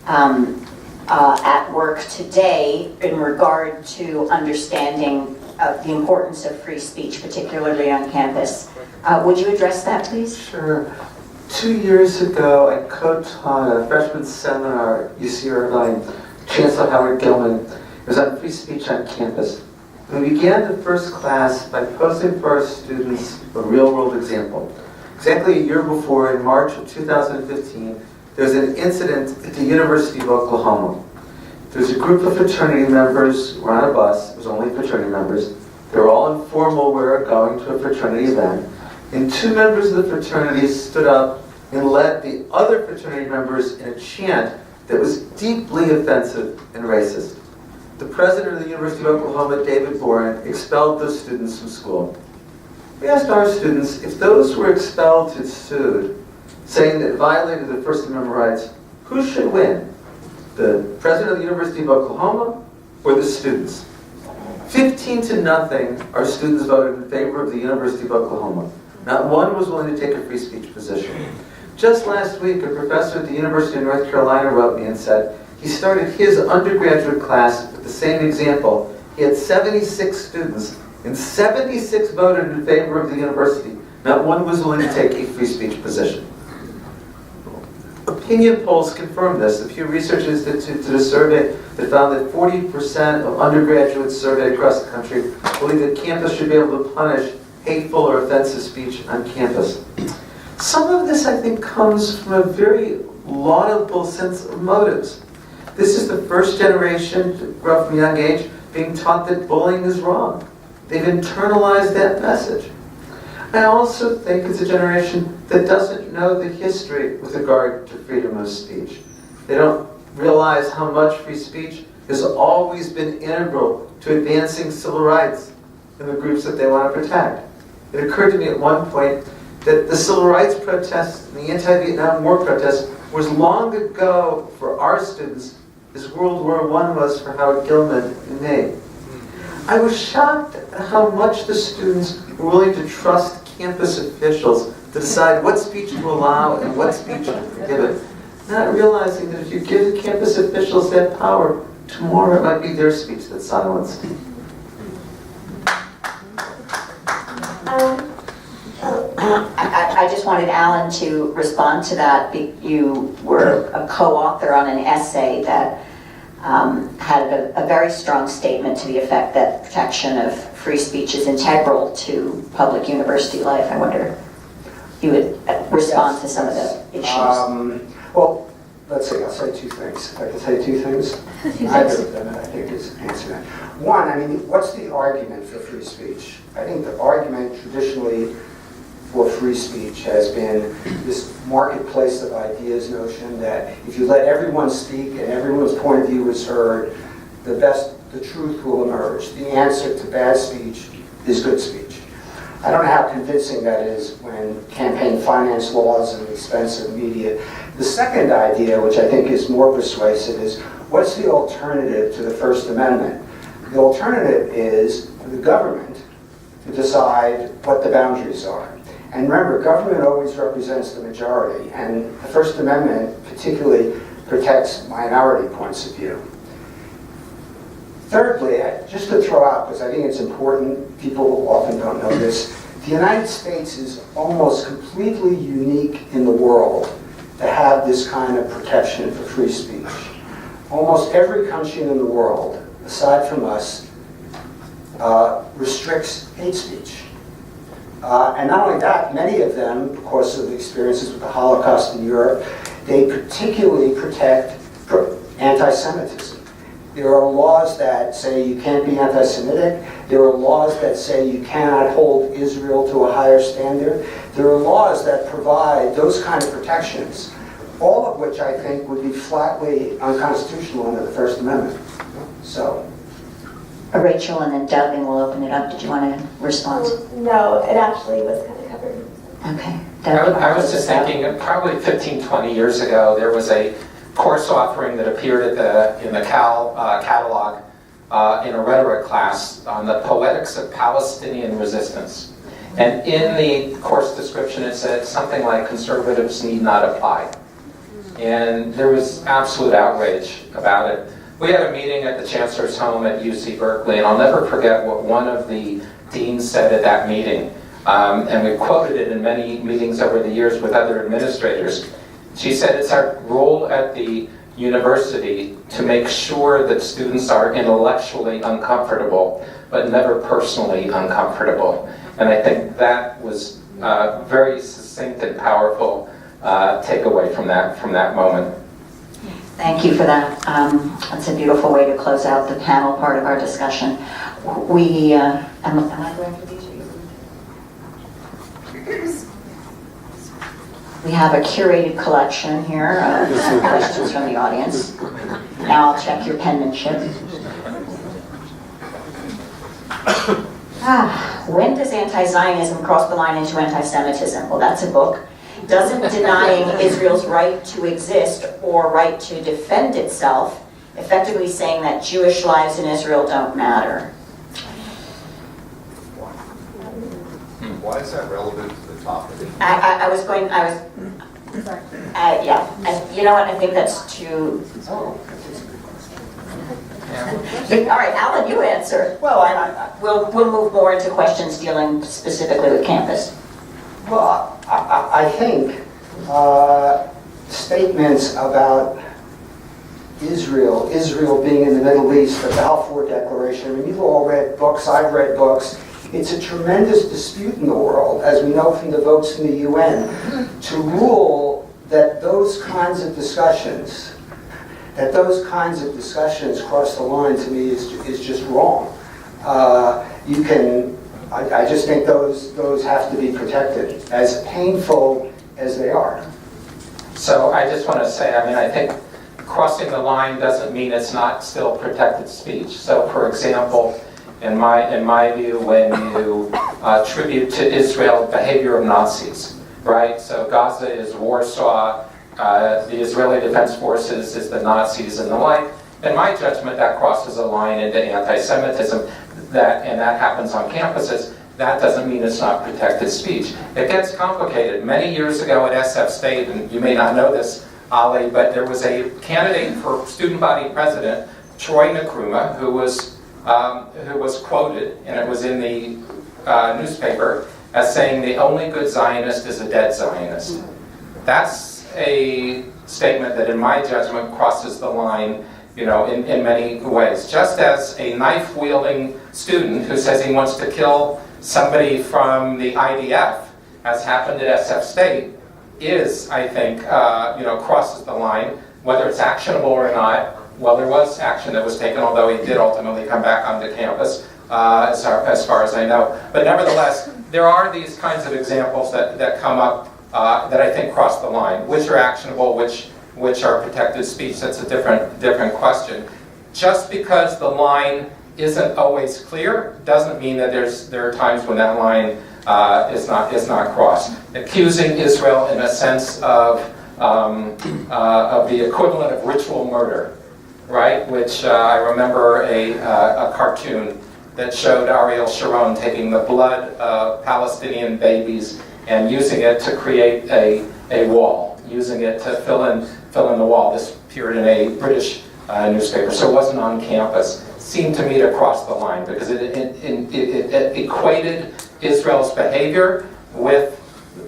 at work today in regard to understanding the importance of free speech, particularly on campus. Would you address that, please?
Sure. 2 years ago, I co-taught a freshman seminar at UC Irvine, Chancellor Howard Gilman. It was on free speech on campus. We began the first class by posing for our students a real-world example. Exactly a year before, in March of 2015, there was an incident at the University of Oklahoma. There was a group of fraternity members who were on a bus. It was only fraternity members. They were all in formal wear going to a fraternity event. And two members of the fraternity stood up and led the other fraternity members in a chant that was deeply offensive and racist. The president of the University of Oklahoma, David Boren, expelled those students from school. We asked our students if those who were expelled had sued, saying that it violated the First Amendment rights, who should win? The president of the University of Oklahoma or the students? 15-0, our students voted in favor of the University of Oklahoma. Not one was willing to take a free speech position. Just last week, a professor at the University of North Carolina wrote me and said he started his undergraduate class with the same example. He had 76 students, and 76 voted in favor of the university. Not one was willing to take a free speech position. Opinion polls confirm this. The Pew Research Institute did a survey that found that 40% of undergraduates surveyed across the country believe that campus should be able to punish hateful or offensive speech on campus. Some of this, I think, comes from a very laudable sense of motives. This is the first generation to grow up from a young age being taught that bullying is wrong. They've internalized that message. I also think it's a generation that doesn't know the history with regard to freedom of speech. They don't realize how much free speech has always been integral to advancing civil rights in the groups that they want to protect. It occurred to me at one point that the civil rights protests and the anti-Vietnam War protests was long ago for our students as World War I was for Howard Gilman and me. I was shocked at how much the students were willing to trust campus officials to decide what speech to allow and what speech to prohibit, not realizing that if you give the campus officials that power, tomorrow it might be their speech that's silenced.
I just wanted Alan to respond to that. You were a co-author on an essay that had a very strong statement to the effect that protection of free speech is integral to public university life. I wonder if you would respond to some of the issues.
Well, let's see, I'll say two things. If I can say two things? Either of them, I think, is answer that. One, I mean, what's the argument for free speech? I think the argument traditionally for free speech has been this marketplace of ideas notion that if you let everyone speak and everyone's point of view is heard, the truth will emerge. The answer to bad speech is good speech. I don't know how convincing that is when campaign finance laws and expensive media. The second idea, which I think is more persuasive, is what's the alternative to the First Amendment? The alternative is for the government to decide what the boundaries are. And remember, government always represents the majority, and the First Amendment particularly protects minority points of view. Thirdly, just to throw out, because I think it's important, people often don't know this, the United States is almost completely unique in the world to have this kind of protection for free speech. Almost every country in the world, aside from us, restricts hate speech. And not only that, many of them, because of the experiences with the Holocaust in Europe, they particularly protect anti-Semitism. There are laws that say you can't be anti-Semitic. There are laws that say you cannot hold Israel to a higher standard. There are laws that provide those kind of protections, all of which I think would be flatly unconstitutional under the First Amendment. So.
Rachael and then Doug, and we'll open it up. Did you want to respond?
No, it actually was kind of covered.
Okay. Doug,
I was just thinking, probably 15, 20 years ago, there was a course offering that appeared in the catalog in a rhetoric class on the poetics of Palestinian resistance. And in the course description it said something like conservatives need not apply. And there was absolute outrage about it. We had a meeting at the Chancellor's home at UC Berkeley, and I'll never forget what one of the deans said at that meeting. And we quoted it in many meetings over the years with other administrators. She said, it's our role at the university to make sure that students are intellectually uncomfortable, but never personally uncomfortable. And I think that was very succinct and powerful takeaway from that moment.
Thank you for that. That's a beautiful way to close out the panel part of our discussion. Am I going for these? We have a curated collection here of questions from the audience. Now I'll check your penmanship. When does anti-Zionism cross the line into anti-Semitism? Well, that's a book. Doesn't denying Israel's right to exist or right to defend itself effectively saying that Jewish lives in Israel don't matter?
Why is that relevant to the topic?
You know what, I think that's too... All right, Alan, you answer.
Well,
We'll move more into questions dealing specifically with campus.
Well, I think statements about Israel being in the Middle East, the Balfour Declaration, I mean, you've all read books, I've read books. It's a tremendous dispute in the world, as we know from the votes in the UN, to rule that those kinds of discussions cross the line, to me, is just wrong. I just think those have to be protected, as painful as they are.
So I just want to say, I think crossing the line doesn't mean it's not still protected speech. So for example, in my view, when you attribute to Israel behavior of Nazis, right? So Gaza is Warsaw, the Israeli Defense Forces is the Nazis and the like. In my judgment, that crosses a line into anti-Semitism, and that happens on campuses. That doesn't mean it's not protected speech. It gets complicated. Many years ago at SF State, and you may not know this, Ali, but there was a candidate for student body president, Troy Nkrumah, who was quoted, and it was in the newspaper, as saying the only good Zionist is a dead Zionist. That's a statement that, in my judgment, crosses the line, in many ways. Just as a knife-wielding student who says he wants to kill somebody from the IDF, as happened at SF State, is, I think, crosses the line, whether it's actionable or not. Well, there was action that was taken, although he did ultimately come back onto campus, as far as I know. But nevertheless, there are these kinds of examples that come up that I think cross the line. Which are actionable, which are protected speech? That's a different question. Just because the line isn't always clear doesn't mean that there are times when that line is not crossed. Accusing Israel in a sense of the equivalent of ritual murder, right? Which I remember a cartoon that showed Ariel Sharon taking the blood of Palestinian babies and using it to create a wall, using it to fill in the wall. This appeared in a British newspaper, so it wasn't on campus. Seemed to me to cross the line because it equated Israel's behavior with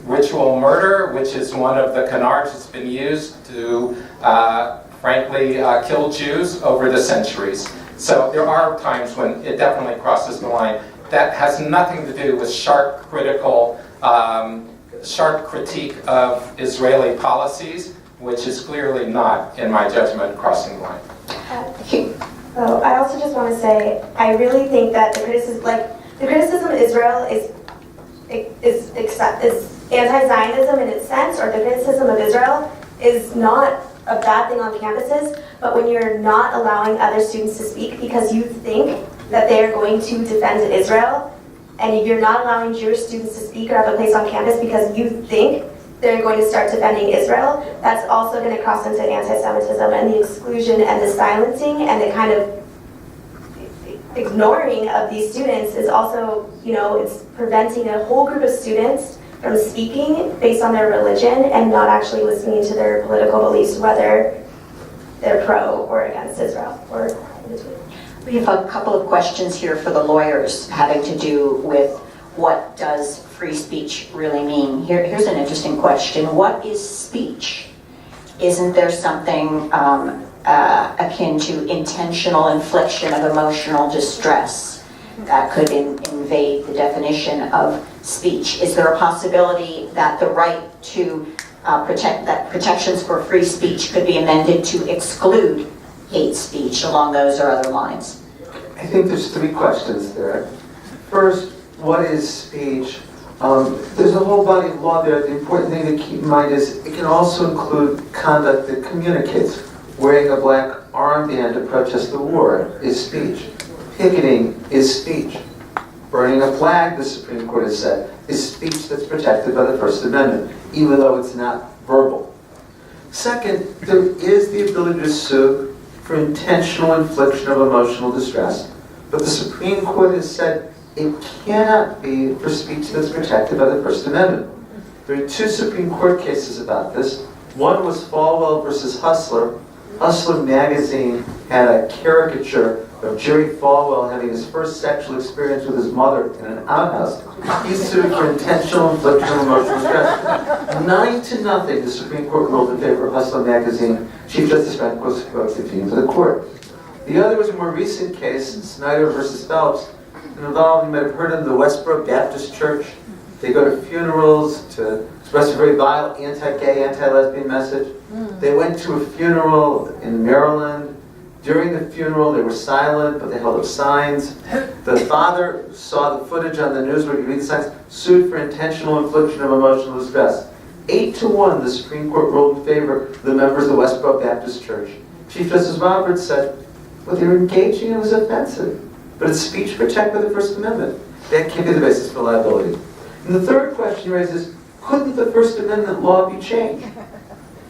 ritual murder, which is one of the canards that's been used to, frankly, kill Jews over the centuries. So there are times when it definitely crosses the line. That has nothing to do with sharp critique of Israeli policies, which is clearly not, in my judgment, crossing the line.
So I also just want to say, I really think that the criticism of Israel is anti-Zionism in its sense, or the criticism of Israel is not a bad thing on campuses, but when you're not allowing other students to speak because you think that they are going to defend Israel, and you're not allowing Jewish students to speak or have a place on campus because you think they're going to start defending Israel, that's also going to cross into anti-Semitism, and the exclusion and the silencing and the kind of ignoring of these students is also, it's preventing a whole group of students from speaking based on their religion and not actually listening to their political beliefs, whether they're pro or against Israel or in between.
We have a couple of questions here for the lawyers having to do with what does free speech really mean. Here's an interesting question. What is speech? isn't there something akin to intentional infliction of emotional distress that could invade the definition of speech? Is there a possibility that the right to protections for free speech could be amended to exclude hate speech along those or other lines?
I think there's three questions there. First, what is speech? There's a whole body of law there. The important thing to keep in mind is it can also include conduct that communicates. Wearing a black armband to protest the war is speech. Picketing is speech. Burning a flag, the Supreme Court has said, is speech that's protected by the First Amendment, even though it's not verbal. Second, there is the ability to sue for intentional infliction of emotional distress, but the Supreme Court has said it cannot be for speech that's protected by the First Amendment. There are two Supreme Court cases about this. One was Falwell versus Hustler. Hustler magazine had a caricature of Jerry Falwell having his first sexual experience with his mother in an outhouse. He sued for intentional infliction of emotional distress. 9-0, the Supreme Court ruled in favor of Hustler magazine. Chief Justice Rehnquist wrote the opinion to the court. The other was a more recent case, Snyder versus Phelps. It involved, you might have heard of the Westboro Baptist Church. They go to funerals to express a very vile anti-gay, anti-lesbian message. They went to a funeral in Maryland. During the funeral, they were silent, but they held up signs. The father saw the footage on the news where he read the signs, sued for intentional infliction of emotional distress. 8-1, the Supreme Court ruled in favor of the members of the Westboro Baptist Church. Chief Justice Roberts said, what they were engaging in was offensive, but it's speech protected by the First Amendment. That can't be the basis for liability. And the third question you raise is, couldn't the First Amendment law be changed?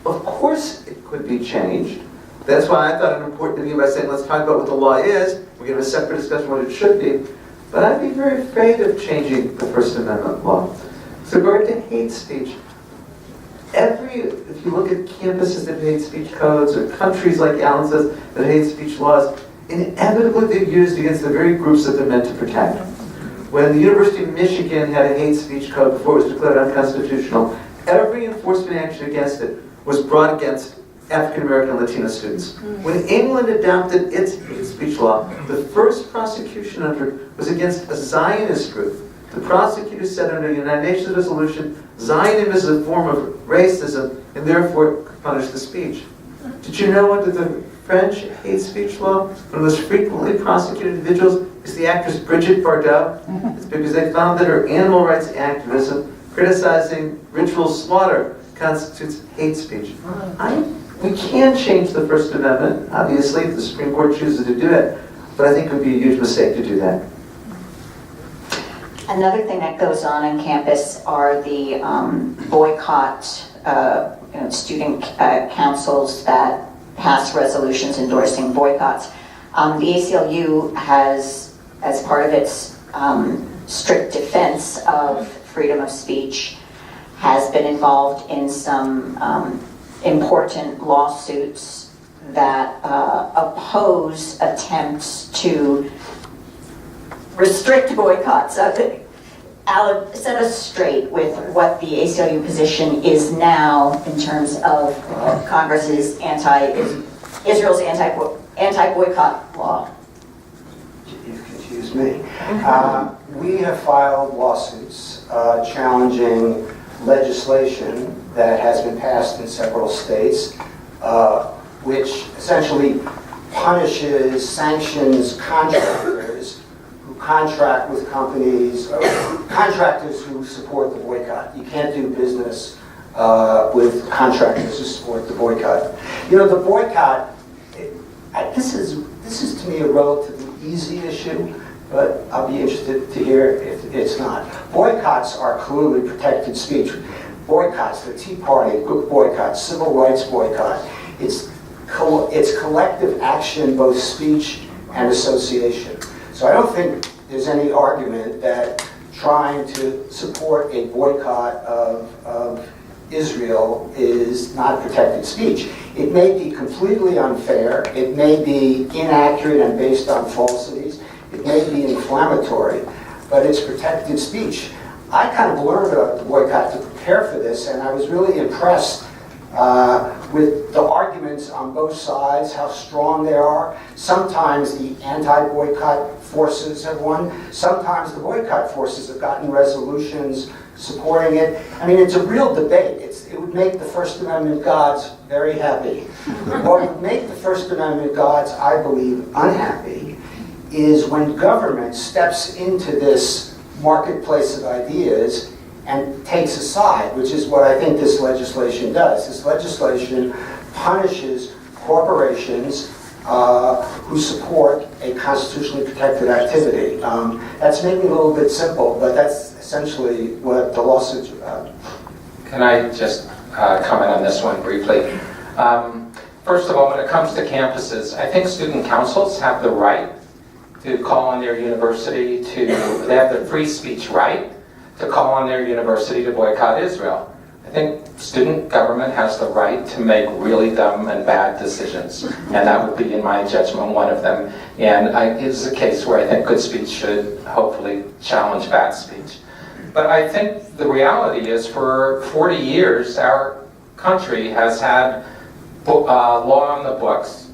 Of course it could be changed. That's why I thought it important to begin by saying, let's talk about what the law is. We're going to have a separate discussion on what it should be. But I'd be very afraid of changing the First Amendment law. With regard to hate speech, if you look at campuses that have hate speech codes, or countries like Alan says that have hate speech laws, inevitably they're used against the very groups that they're meant to protect. When the University of Michigan had a hate speech code before it was declared unconstitutional, every enforcement action against it was brought against African American and Latino students. When England adopted its hate speech law, the first prosecution under it was against a Zionist group. The prosecutor said under the United Nations resolution, Zionism is a form of racism and therefore punish the speech. Did you know under the French hate speech law, one of the most frequently prosecuted individuals is the actress Brigitte Bardot? It's because they found that her animal rights activism criticizing ritual slaughter constitutes hate speech. We can change the First Amendment, obviously, if the Supreme Court chooses to do it, but I think it would be a huge mistake to do that.
Another thing that goes on campus are the boycott, student councils that pass resolutions endorsing boycotts. The ACLU has, as part of its strict defense of freedom of speech, has been involved in some important lawsuits that oppose attempts to restrict boycotts. Alan, set us straight with what the ACLU position is now in terms of Congress's Israel's anti-boycott law.
You've confused me. We have filed lawsuits challenging legislation that has been passed in several states, which essentially punishes, sanctions contractors who contract with companies, contractors who support the boycott. You can't do business with contractors who support the boycott. You know, the boycott, this is to me a relatively easy issue, but I'll be interested to hear if it's not. Boycotts are clearly protected speech. Boycotts, the Tea Party boycott, civil rights boycott, it's collective action, both speech and association. So I don't think there's any argument that trying to support a boycott of Israel is not protected speech. It may be completely unfair, it may be inaccurate and based on falsities, it may be inflammatory, but it's protected speech. I kind of learned about the boycott to prepare for this, and I was really impressed with the arguments on both sides, how strong they are. Sometimes the anti-boycott forces have won. Sometimes the boycott forces have gotten resolutions supporting it. I mean, it's a real debate. It would make the First Amendment gods very happy. What would make the First Amendment gods, I believe, unhappy is when government steps into this marketplace of ideas and takes a side, which is what I think this legislation does. This legislation punishes corporations who support a constitutionally protected activity. That's maybe a little bit simple, but that's essentially what the lawsuit's about.
Can I just comment on this one briefly? First of all, when it comes to campuses, I think student councils have the right to call on their university they have the free speech right to call on their university to boycott Israel. I think student government has the right to make really dumb and bad decisions, and that would be, in my judgment, one of them. And it is a case where I think good speech should hopefully challenge bad speech. But I think the reality is for 40 years, our country has had law on the books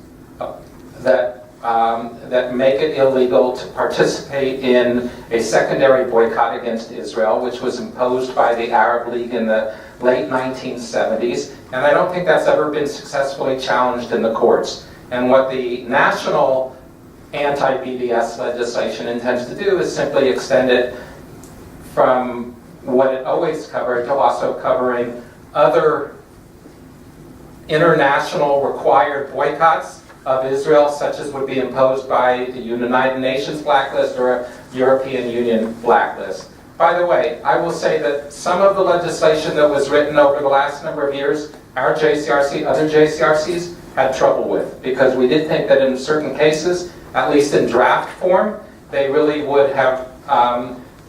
that make it illegal to participate in a secondary boycott against Israel, which was imposed by the Arab League in the late 1970s. And I don't think that's ever been successfully challenged in the courts. And what the national anti-BDS legislation intends to do is simply extend it from what it always covered to also covering other international required boycotts of Israel, such as would be imposed by the United Nations blacklist or a European Union blacklist. By the way, I will say that some of the legislation that was written over the last number of years, our JCRC, other JCRCs had trouble with, because we did think that in certain cases, at least in draft form, they really would have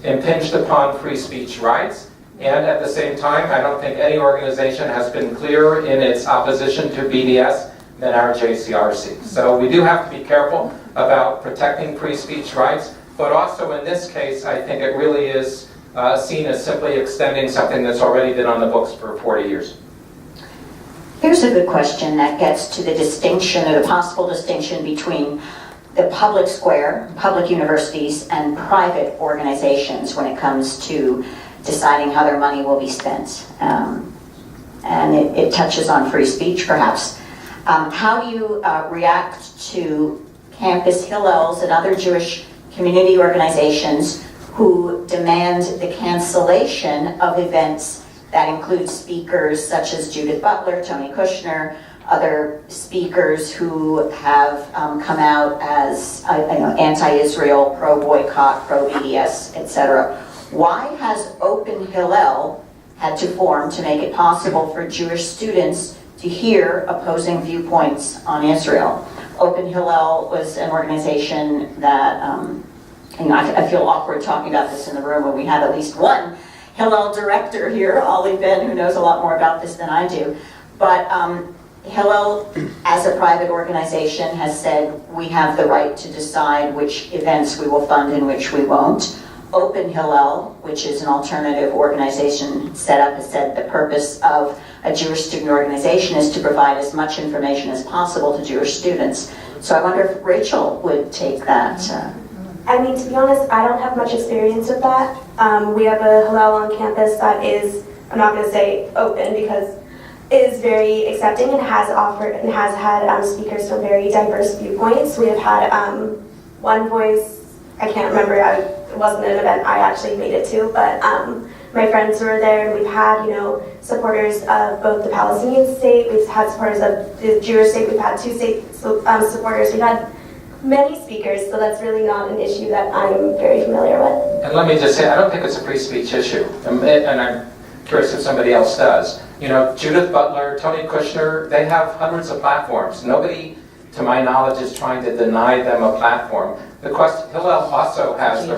impinged upon free speech rights. And at the same time, I don't think any organization has been clearer in its opposition to BDS than our JCRC. So we do have to be careful about protecting free speech rights, but also in this case, I think it really is seen as simply extending something that's already been on the books for 40 years.
Here's a good question that gets to the distinction, or the possible distinction between the public square, public universities, and private organizations when it comes to deciding how their money will be spent. And it touches on free speech, perhaps. How do you react to campus Hillels and other Jewish community organizations who demand the cancellation of events that include speakers such as Judith Butler, Tony Kushner, other speakers who have come out as anti-Israel, pro-boycott, pro-BDS, etc. Why has Open Hillel had to form to make it possible for Jewish students to hear opposing viewpoints on Israel? Open Hillel was an organization that, I feel awkward talking about this in the room when we had at least one Hillel director here, Ollie Ben, who knows a lot more about this than I do. But Hillel, as a private organization, has said we have the right to decide which events we will fund and which we won't. Open Hillel, which is an alternative organization set up, has said the purpose of a Jewish student organization is to provide as much information as possible to Jewish students. So I wonder if Rachael would take that.
I mean, to be honest, I don't have much experience with that. We have a Hillel on campus that is, I'm not going to say open because it is very accepting and has offered and has had speakers from very diverse viewpoints. We have had one voice, I can't remember, it wasn't an event I actually made it to, but my friends were there, and we've had, supporters of both the Palestinian state, we've had supporters of the Jewish state, we've had two state supporters, we've had many speakers, so that's really not an issue that I'm very familiar with.
And let me just say, I don't think it's a free speech issue, and I'm curious if somebody else does. Judith Butler, Tony Kushner, they have hundreds of platforms. Nobody, to my knowledge, is trying to deny them a platform. The question, Hillel also has the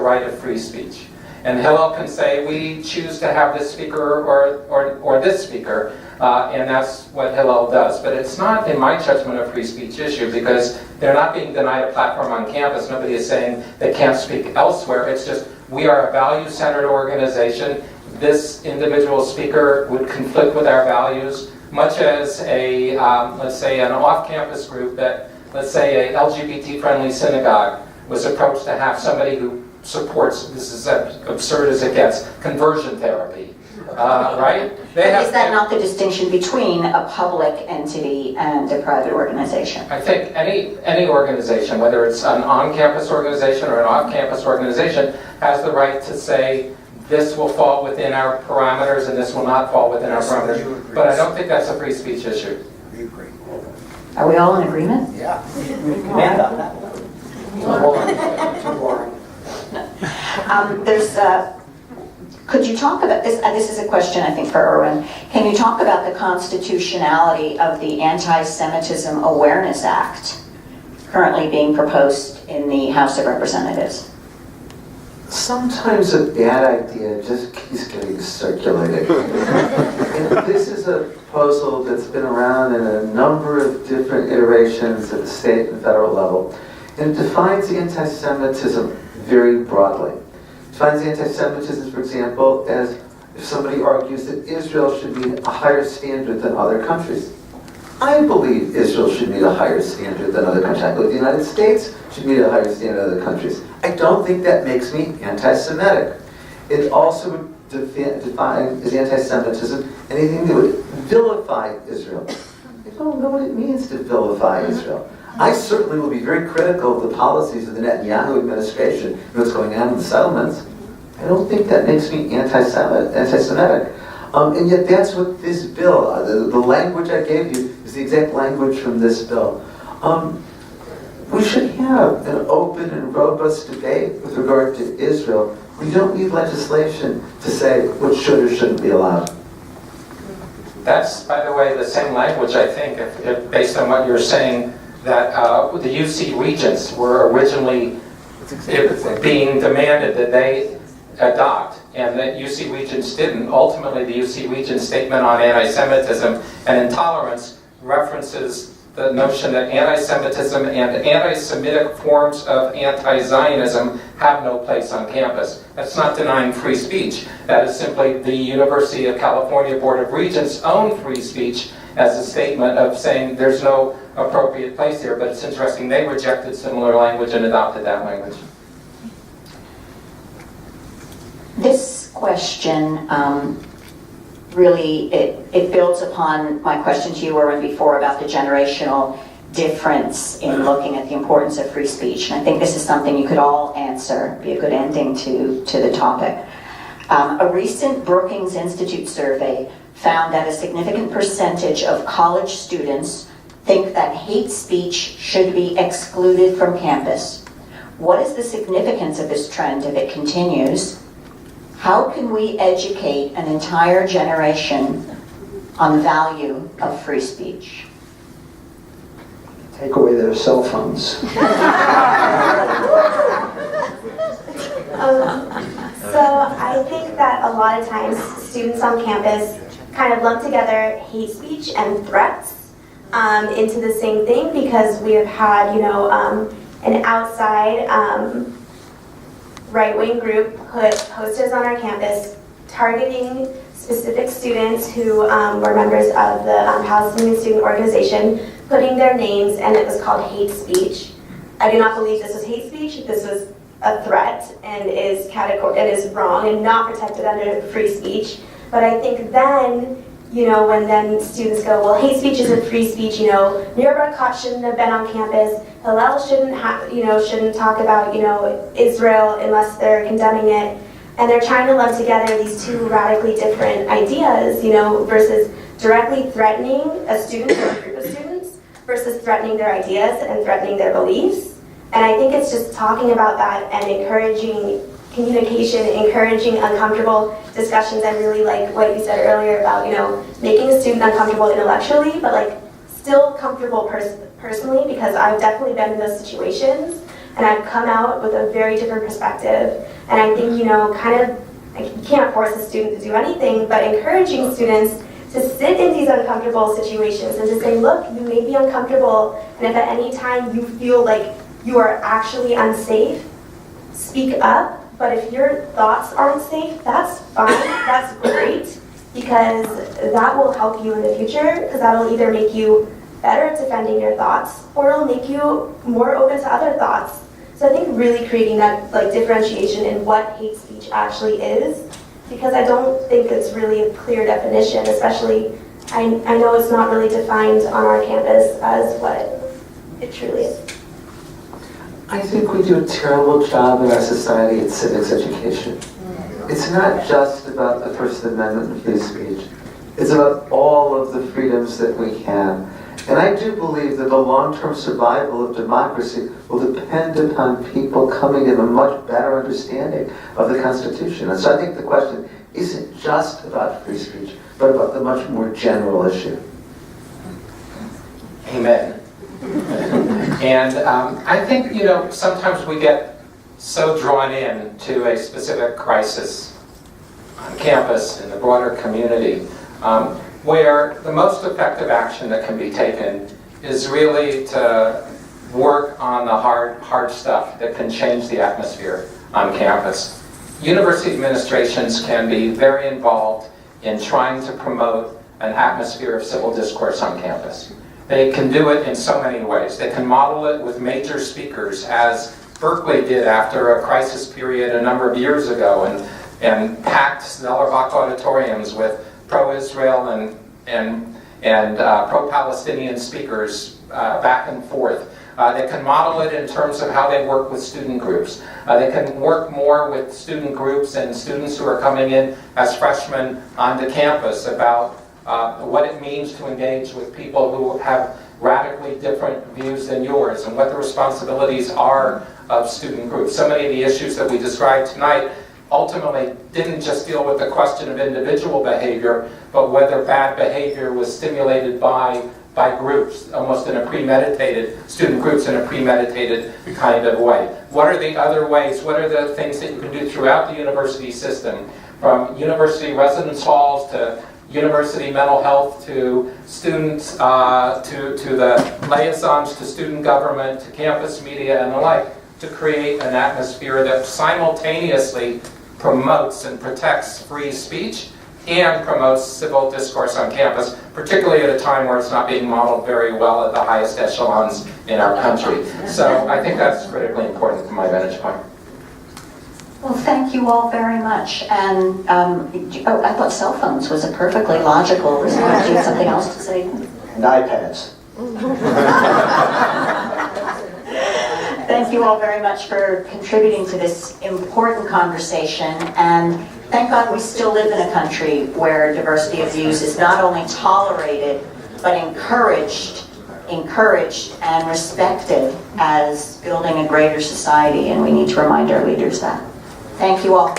right of free speech. And Hillel can say, we choose to have this speaker or this speaker, and that's what Hillel does. But it's not, in my judgment, a free speech issue, because they're not being denied a platform on campus. Nobody is saying they can't speak elsewhere. It's just, we are a value-centered organization. this individual speaker would conflict with our values, much as a, let's say, an off-campus group that, let's say, a LGBT-friendly synagogue was approached to have somebody who supports, this is as absurd as it gets, conversion therapy, right?
Is that not the distinction between a public entity and a private organization?
I think any organization, whether it's an on-campus organization or an off-campus organization, has the right to say, this will fall within our parameters and this will not fall within our parameters. But I don't think that's a free speech issue.
We agree.
Are we all in agreement?
Yeah. Command on that. Too boring.
Could you talk about this? This is a question, I think, for Erwin. Can you talk about the constitutionality of the AntiSemitism Awareness Act currently being proposed in the House of Representatives?
Sometimes a bad idea just keeps getting circulated. And this is a proposal that's been around in a number of different iterations at the state and federal level. And it defines anti-Semitism very broadly. It defines anti-Semitism, for example, as if somebody argues that Israel should meet a higher standard than other countries. I believe Israel should meet a higher standard than other countries. I believe the United States should meet a higher standard than other countries. I don't think that makes me anti-Semitic. It also would define as anti-Semitism anything that would vilify Israel. I don't know what it means to vilify Israel. I certainly will be very critical of the policies of the Netanyahu administration and what's going on in the settlements. I don't think that makes me anti-Semitic. And yet that's what this bill, the language I gave you is the exact language from this bill. We should have an open and robust debate with regard to Israel. We don't need legislation to say what should or shouldn't be allowed.
That's, by the way, the same language, I think, if based on what you're saying, that the UC regents were originally being demanded that they adopt, and that UC regents didn't. Ultimately, the UC regents statement on anti-Semitism and intolerance references the notion that anti-Semitism and anti-Semitic forms of anti-Zionism have no place on campus. That's not denying free speech. That is simply the University of California Board of Regents' own free speech as a statement of saying there's no appropriate place here. But it's interesting, they rejected similar language and adopted that language.
This question really, it builds upon my question to you, Erwin, before about the generational difference in looking at the importance of free speech. And I think this is something you could all answer, be a good ending to the topic. A recent Brookings Institute survey found that a significant percentage of college students think that hate speech should be excluded from campus. What is the significance of this trend if it continues? How can we educate an entire generation on the value of free speech?
Take away their cell phones.
So I think that a lot of times students on campus kind of lump together hate speech and threats into the same thing, because we have had, an outside right-wing group put posters on our campus targeting specific students who were members of the Palestinian Student Organization, putting their names, and it was called hate speech. I do not believe this was hate speech. This was a threat and is wrong and not protected under free speech. But I think then, when then students go, well, hate speech isn't free speech, Berkeley shouldn't have been on campus, Hillel shouldn't talk about, Israel unless they're condemning it. And they're trying to lump together these two radically different ideas, versus directly threatening a student or a group of students versus threatening their ideas and threatening their beliefs. And I think it's just talking about that and encouraging communication, encouraging uncomfortable discussions. I really like what you said earlier about, making a student uncomfortable intellectually, but still comfortable personally, because I've definitely been in those situations and I've come out with a very different perspective. And I think, you can't force a student to do anything, but encouraging students to sit in these uncomfortable situations and to say, look, you may be uncomfortable, and if at any time you feel like you are actually unsafe, speak up, But if your thoughts aren't safe, that's fine, that's great, because that will help you in the future, because that'll either make you better at defending your thoughts, or it'll make you more open to other thoughts. So I think really creating that differentiation in what hate speech actually is, because I don't think it's really a clear definition, especially I know it's not really defined on our campus as what it truly is.
I think we do a terrible job in our society at civics education. It's not just about the First Amendment and free speech. It's about all of the freedoms that we have. And I do believe that the long-term survival of democracy will depend upon people coming in a much better understanding of the Constitution. And so I think the question isn't just about free speech, but about the much more general issue.
Amen. And I think, sometimes we get so drawn in to a specific crisis on campus, in the broader community, where the most effective action that can be taken is really to work on the hard stuff that can change the atmosphere on campus. University administrations can be very involved in trying to promote an atmosphere of civil discourse on campus. They can do it in so many ways. They can model it with major speakers, as Berkeley did after a crisis period a number of years ago, and packed Zellerbach auditoriums with pro-Israel and pro-Palestinian speakers back and forth. They can model it in terms of how they work with student groups. They can work more with student groups and students who are coming in as freshmen onto campus about what it means to engage with people who have radically different views than yours, and what the responsibilities are of student groups. So many of the issues that we described tonight ultimately didn't just deal with the question of individual behavior, but whether bad behavior was stimulated by groups, almost in a premeditated, student groups in a premeditated kind of way. What are the other ways? What are the things that you can do throughout the university system, from university residence halls to university mental health to students, to the liaisons to student government, to campus media and the like, to create an atmosphere that simultaneously promotes and protects free speech and promotes civil discourse on campus, particularly at a time where it's not being modeled very well at the highest echelons in our country. So I think that's critically important from my vantage point.
Well, thank you all very much. And I thought cell phones was a perfectly logical response. Do you have something else to say?
And iPads.
Thank you all very much for contributing to this important conversation. And thank God we still live in a country where diversity of views is not only tolerated, but encouraged and respected as building a greater society. And we need to remind our leaders that. Thank you all.